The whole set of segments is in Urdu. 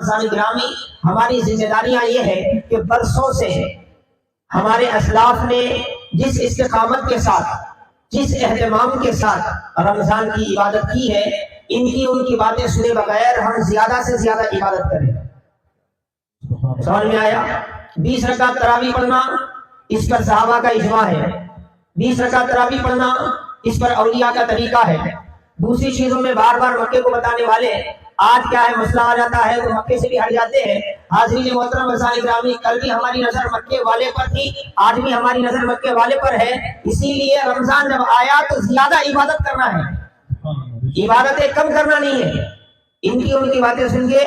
مسائل گرامی، ہماری ذمہ داریاں یہ ہے کہ برسوں سے ہمارے اسلاف نے جس استقامت کے ساتھ، جس اہتمام کے ساتھ رمضان کی عبادت کی ہے، ان کی باتیں سنے بغیر ہم زیادہ سے زیادہ عبادت کریں۔ سمجھ میں آیا؟ 20 رکعت تراویح پڑھنا، اس پر صحابہ کا اجماع ہے۔ 20 رکعت تراویح پڑھنا، اس پر اولیاء کا طریقہ ہے۔ دوسری چیزوں میں بار بار مکے کو بتانے والے آج کیا ہے مسئلہ آ جاتا ہے تو مکے سے بھی ہٹ جاتے ہیں۔ حاضرین محترم مسائل گرامی، کل بھی ہماری نظر مکے والے پر تھی، آج بھی ہماری نظر مکے والے پر ہے۔ اسی لیے رمضان جب آیا تو زیادہ عبادت کرنا ہے، عبادتیں کم کرنا نہیں ہے۔ ان کی باتیں سن کے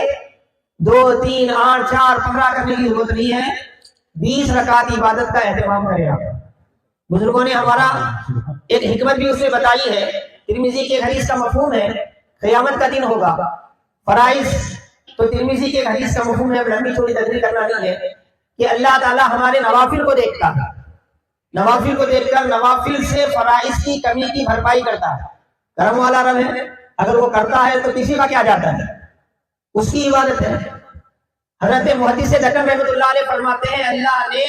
2 3 8 4 15 کرنے کی ضرورت نہیں ہے، 20 رکعت عبادت کا اہتمام کرے آپ۔ بزرگوں نے ہمارا ایک حکمت بھی اس میں بتائی ہے، ترمذی کے حدیث کا مفہوم ہے قیامت کا دن ہوگا فرائض، تو ترمذی کے حدیث کا مفہوم ہے، لمبی چوڑی تقریر کرنا نہیں ہے، کہ اللہ تعالیٰ ہمارے نوافل کو دیکھتا ہے، نوافل کو دیکھ کر نوافل سے فرائض کی کمی کی بھرپائی کرتا ہے۔ کرم والا رب ہے، اگر وہ کرتا ہے تو کسی کا کیا جاتا ہے، اس کی عبادت ہے۔ حضرت محدث دکن رحمۃ اللہ علیہ فرماتے ہیں اللہ نے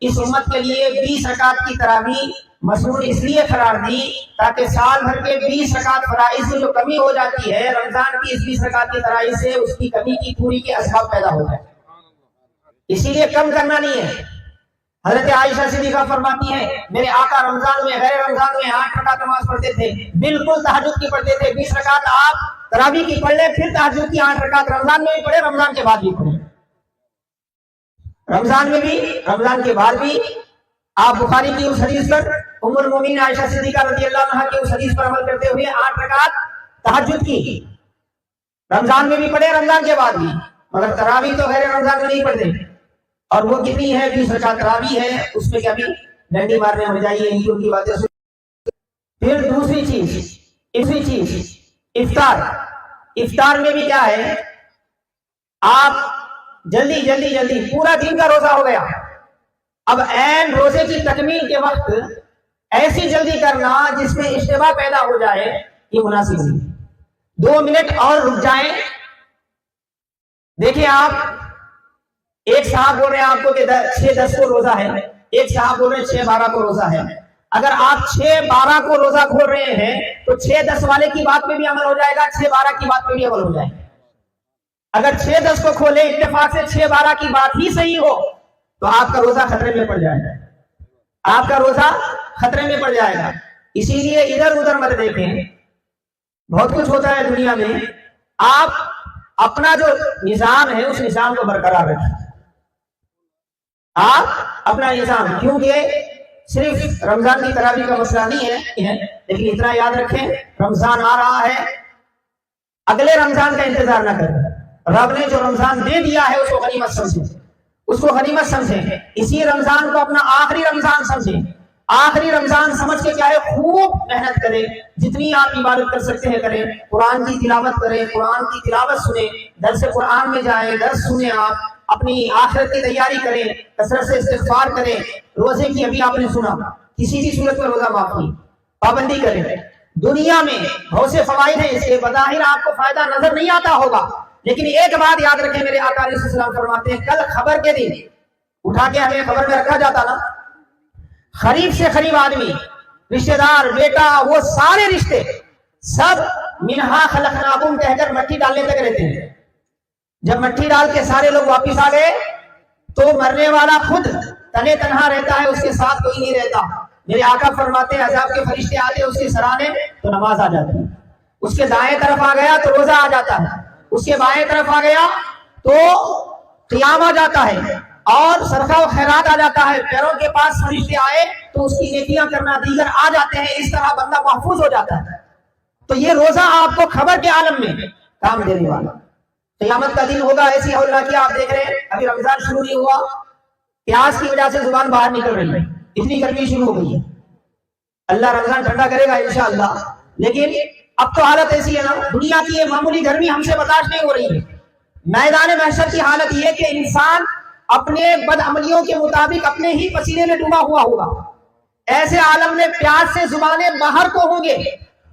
اس امت کے لیے 20 رکعت کی تراویح مسنون اس لیے قرار دی تاکہ سال بھر کے 20 رکعت فرائض میں جو کمی ہو جاتی ہے، رمضان کی اس 20 رکعت کی تراویح سے اس کی کمی کی پوری کے اسباب پیدا ہو جائے، اسی لیے کم کرنا نہیں ہے۔ حضرت عائشہ صدیقہ فرماتی ہیں میرے آقا رمضان میں غیر رمضان میں 8 رکعت نماز پڑھتے تھے، بالکل تہجد کی پڑھتے تھے۔ 20 رکعت آپ تراویح کی پڑھ لیں، پھر تہجد کی 8 رکعت رمضان میں بھی پڑھے، رمضان کے بعد بھی پڑھے، رمضان میں بھی رمضان کے بعد بھی۔ آپ بخاری کی اس حدیث پر ام المومنین عائشہ صدیقہ رضی اللہ عنہا کی اس حدیث پر عمل کرتے ہوئے 8 رکعت تہجد کی رمضان میں بھی پڑھے، رمضان کے بعد بھی، مگر تراویح تو غیر رمضان میں نہیں پڑھتے۔ اور وہ کتنی ہے؟ 20 رکعت تراویح ہے، اس میں کیا بھی ڈنڈی مارنے ہو جائیے ان کی باتیں سن۔ پھر دوسری چیز افطار میں بھی کیا ہے، آپ جلدی پورا دن کا روزہ ہو گیا، اب عین روزے کی تکمیل کے وقت ایسی جلدی کرنا جس میں اشتباہ پیدا ہو جائے، یہ مناسب نہیں۔ 2 منٹ اور رک جائیں۔ دیکھیں آپ، ایک صاحب بول رہے ہیں آپ کو کہ 6:10 کو روزہ ہے، ایک صاحب بول رہے ہیں 6:12 کو روزہ ہے۔ اگر آپ 6:12 کو روزہ کھول رہے ہیں تو 6:10 والے کی بات پہ بھی عمل ہو جائے گا، 6:12 کی بات پہ بھی عمل ہو جائے گا۔ اگر 6:10 کو کھولے اتفاق سے 6:12 کی بات ہی صحیح ہو تو آپ کا روزہ خطرے میں پڑ جائے گا، آپ کا روزہ خطرے میں پڑ جائے گا۔ اسی لیے ادھر ادھر مت دیکھیں، بہت کچھ ہوتا ہے دنیا میں، آپ اپنا جو نظام ہے اس نظام کو برقرار رکھیں، آپ اپنا نظام، کیونکہ صرف رمضان کی تراویح کا مسئلہ نہیں ہے، لیکن اتنا یاد رکھیں رمضان آ رہا ہے، اگلے رمضان کا انتظار نہ کریں، رب نے جو رمضان دے دیا ہے اس کو غنیمت سمجھیں، اس کو غنیمت سمجھیں، اسی رمضان کو اپنا آخری رمضان سمجھیں، آخری رمضان سمجھ کے کیا ہے خوب محنت کریں، جتنی آپ عبادت کر سکتے ہیں کریں، قرآن کی تلاوت کریں، قرآن کی تلاوت سنیں، درس قرآن میں جائیں، درس سنیں، آپ اپنی آخرت کی تیاری کریں، کثرت سے استغفار کریں، روزے کی ابھی آپ نے سنا کسی بھی صورت میں روزہ معاف نہیں، پابندی کریں۔ دنیا میں بہت سے فوائد ہیں، اس کے بظاہر آپ کو فائدہ نظر نہیں آتا ہوگا، لیکن ایک بات یاد رکھیں، میرے آقا علیہ السلام فرماتے ہیں کل خبر کے دن اٹھا کے ہمیں خبر میں رکھا جاتا نا، قریب سے قریب آدمی، رشتہ دار، بیٹا، وہ سارے رشتے سب منہا خلقناکم کہہ کر مٹی ڈالنے تک رہتے ہیں۔ جب مٹی ڈال کے سارے لوگ واپس آ گئے تو مرنے والا خود تنے تنہا رہتا ہے، اس کے ساتھ کوئی نہیں رہتا۔ میرے آقا فرماتے ہیں عذاب کے فرشتے آتے ہیں اس کے سرانے تو نماز آ جاتی ہے، اس کے دائیں طرف آ گیا تو روزہ آ جاتا ہے، اس کے بائیں طرف آ گیا تو قیام آ جاتا ہے اور صدقہ و خیرات آ جاتا ہے، پیروں کے پاس فرشتے آئے تو اس کی نیکیاں کرنا دیگر آ جاتے ہیں، اس طرح بندہ محفوظ ہو جاتا ہے۔ تو یہ روزہ آپ کو خبر کے عالم میں کام دینے والا، قیامت کا دن ہوگا ایسی اللہ کی۔ آپ دیکھ رہے ہیں ابھی رمضان شروع نہیں ہوا، پیاس کی وجہ سے زبان باہر نکل رہی ہے، اتنی گرمی شروع ہو گئی ہے، اللہ رمضان ٹھنڈا کرے گا انشاءاللہ، لیکن اب تو حالت ایسی ہے نا، دنیا کی یہ معمولی گرمی ہم سے برداشت نہیں ہو رہی ہے۔ میدان محشر کی حالت یہ کہ انسان اپنے بد عملیوں کے مطابق اپنے ہی پسینے میں ڈوبا ہوا ہوگا، ایسے عالم میں پیاس سے زبانیں باہر کو ہوں گے،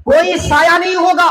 کوئی سایہ نہیں ہوگا،